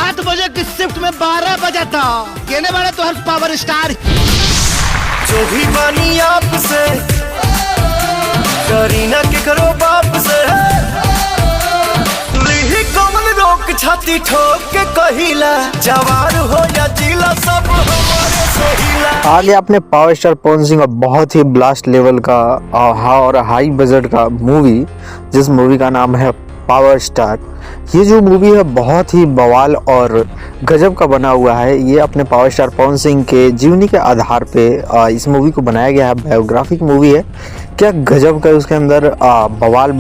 7 बजे की शिफ्ट में 12 बजा था। कहने वाले तो हर पावर स्टार जो भी बानी आपसे करीना के करो बाप से ली कमल रोक छाती ठोक के कहिला जवार हो या जिला सब हमारे से हिला। आगे आपने पावर स्टार पवन सिंह का बहुत ही ब्लास्ट लेवल का और हाई बजट का मूवी, जिस मूवी का नाम है पावर स्टार। ये जो मूवी है बहुत ही बवाल और गजब का बना हुआ है। ये अपने पावर स्टार पवन सिंह के जीवनी के आधार पे इस मूवी को बनाया गया है। बायोग्राफिक मूवी है, क्या गजब का उसके अंदर बवाल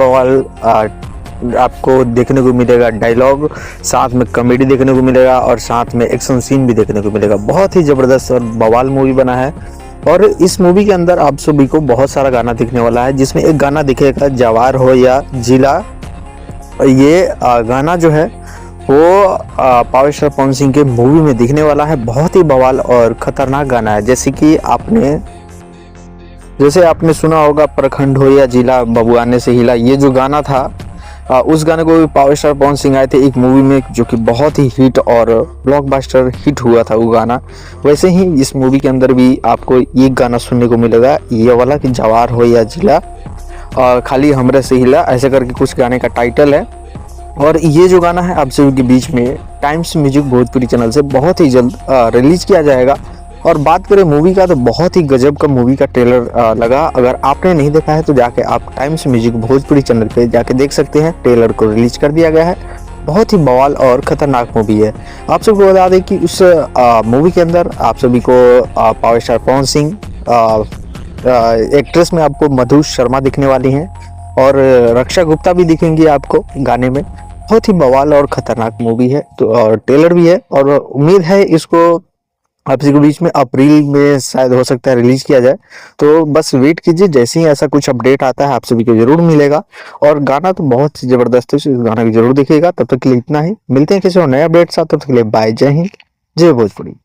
आपको देखने को मिलेगा। डायलॉग साथ में कॉमेडी देखने को मिलेगा और साथ में एक्शन सीन भी देखने को मिलेगा। बहुत ही ज़बरदस्त और बवाल मूवी बना है। और इस मूवी के अंदर आप सभी को बहुत सारा गाना दिखने वाला है, जिसमें एक गाना दिखेगा जवार हो या जिला। ये गाना जो है वो पावर स्टार पवन सिंह के मूवी में दिखने वाला है। बहुत ही बवाल और ख़तरनाक गाना है। जैसे आपने सुना होगा प्रखंड हो या जिला बबुआने से हिला। ये जो गाना था उस गाने को भी पावर स्टार पवन सिंह आए थे एक मूवी में, जो कि बहुत ही हिट और ब्लॉकबस्टर हिट हुआ था वो गाना। वैसे ही इस मूवी के अंदर भी आपको ये गाना सुनने को मिलेगा, ये वाला कि जवार हो या जिला खाली हमरे से हिला, ऐसे करके कुछ गाने का टाइटल है। और ये जो गाना है आप सभी के बीच में टाइम्स म्यूजिक भोजपुरी चैनल से बहुत ही जल्द रिलीज किया जाएगा। और बात करें मूवी का तो बहुत ही गजब का मूवी का ट्रेलर लगा। अगर आपने नहीं देखा है तो जाके आप टाइम्स म्यूजिक भोजपुरी चैनल पे जाके देख सकते हैं। ट्रेलर को रिलीज कर दिया गया है। बहुत ही बवाल और ख़तरनाक मूवी है। आप सबको बता दें कि उस मूवी के अंदर आप सभी को power star Pawan Singh, actress में आपको मधु शर्मा दिखने वाली हैं और रक्षा गुप्ता भी दिखेंगी आपको गाने में। बहुत ही बवाल और ख़तरनाक मूवी है तो और ट्रेलर भी है। और उम्मीद है इसको आप सभी के बीच में अप्रैल में शायद हो सकता है रिलीज किया जाए। तो बस वेट कीजिए, जैसे ही ऐसा कुछ अपडेट आता है आप सभी को जरूर मिलेगा। और गाना तो बहुत ही जबरदस्त है, इस गाना को जरूर देखिएगा। तब तक के लिए इतना ही, मिलते हैं किसी और नए अपडेट साथ। तब तक के लिए बाय, जय हिंद, जय भोजपुरी।